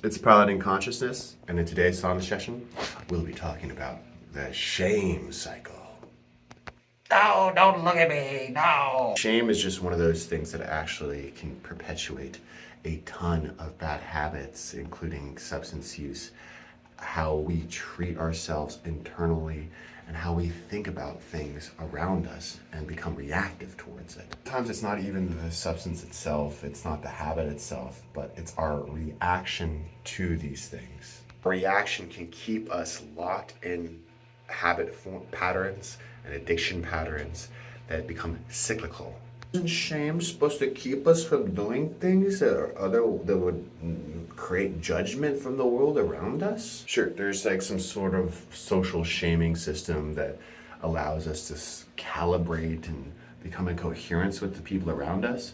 It's Piloting Consciousness, and in today's sauna session, we'll be talking about the shame cycle. No, don't look at me. No. Shame is just one of those things that actually can perpetuate a ton of bad habits, including substance use, how we treat ourselves internally, and how we think about things around us and become reactive towards it. Sometimes it's not even the substance itself, it's not the habit itself, but it's our reaction to these things. Our reaction can keep us locked in patterns and addiction patterns that become cyclical. Isn't shame supposed to keep us from doing things that would create judgment from the world around us? Sure, there's like some sort of social shaming system that allows us to calibrate and become in coherence with the people around us.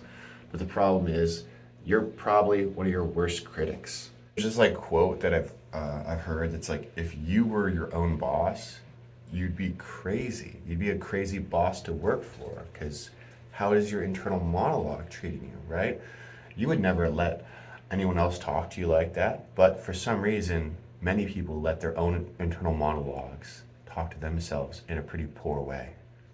But the problem is, you're probably one of your worst critics. There's this like quote that I've heard that's like, if you were your own boss, you'd be crazy. You'd be a crazy boss to work for, because how is your internal monologue treating you, right? You would never let anyone else talk to you like that, but for some reason, many people let their own internal monologues talk to themselves in a pretty poor way.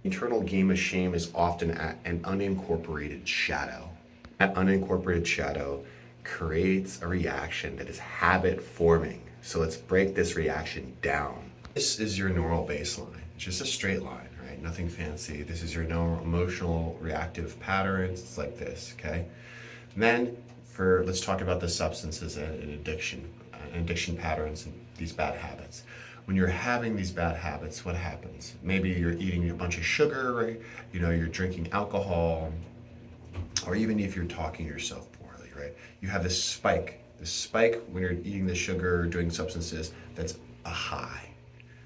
Internal game of shame is often an unincorporated shadow. That unincorporated shadow creates a reaction that is habit forming. So let's break this reaction down. This is your normal baseline. It's just a straight line, right? Nothing fancy. This is your normal emotional reactive patterns. It's like this, okay? And then let's talk about the substances and addiction patterns and these bad habits. When you're having these bad habits, what happens? Maybe you're eating a bunch of sugar, right? You're drinking alcohol, or even if you're talking to yourself poorly, right? You have this spike. This spike when you're eating the sugar or doing substances, that's a high.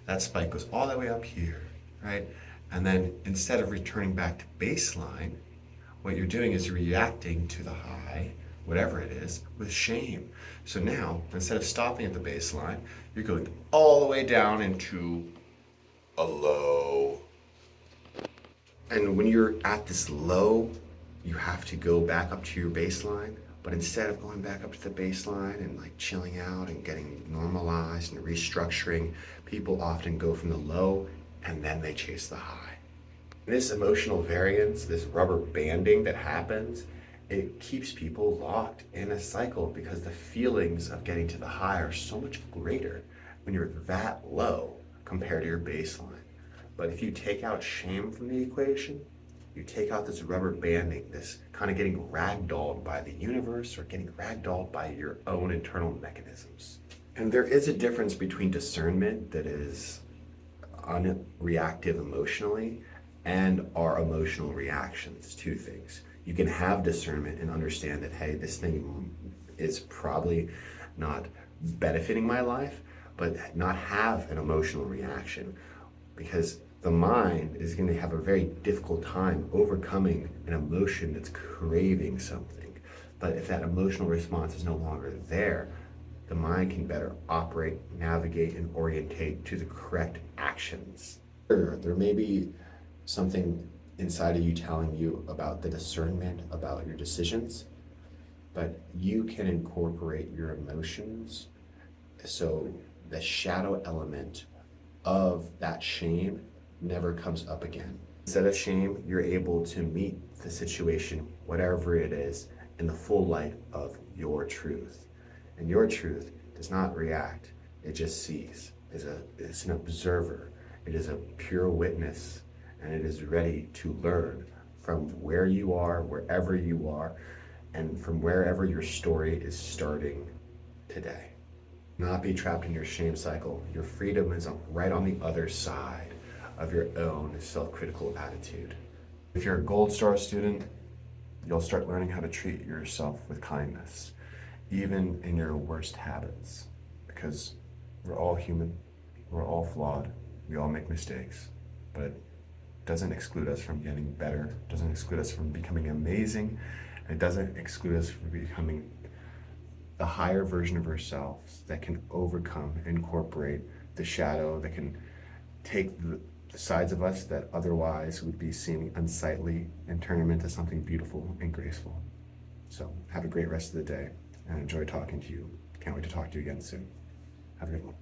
That spike goes all the way up here, right? And then instead of returning back to baseline, what you're doing is reacting to the high, whatever it is, with shame. So now, instead of stopping at the baseline, you're going all the way down into a low. And when you're at this low, you have to go back up to your baseline. But instead of going back up to the baseline and like chilling out and getting normalized and restructuring, people often go from the low and then they chase the high. This emotional variance, this rubber banding that happens, it keeps people locked in a cycle because the feelings of getting to the high are so much greater when you're that low compared to your baseline. But if you take out shame from the equation, you take out this rubber banding, this kind of getting ragdolled by the universe or getting ragdolled by your own internal mechanisms. And there is a difference between discernment that is unreactive emotionally and our emotional reactions to things. You can have discernment and understand that, hey, this thing is probably not benefiting my life, but not have an emotional reaction, because the mind is going to have a very difficult time overcoming an emotion that's craving something. But if that emotional response is no longer there, the mind can better operate, navigate, and orientate to the correct actions. There may be something inside of you telling you about the discernment, about your decisions, but you can incorporate your emotions so the shadow element of that shame never comes up again. Instead of shame, you're able to meet the situation, whatever it is, in the full light of your truth. And your truth does not react, it just sees. It's an observer. It is a pure witness, and it is ready to learn from where you are, wherever you are, and from wherever your story is starting today. Not be trapped in your shame cycle. Your freedom is right on the other side of your own self-critical attitude. If you're a Gold Star student, you'll start learning how to treat yourself with kindness, even in your worst habits, because we're all human, we're all flawed, we all make mistakes, but it doesn't exclude us from getting better, doesn't exclude us from becoming amazing, and it doesn't exclude us from becoming a higher version of ourselves that can overcome, incorporate the shadow, that can take the sides of us that otherwise would be seeming unsightly and turn them into something beautiful and graceful. So have a great rest of the day and enjoy talking to you. Can't wait to talk to you again soon. Have a good one.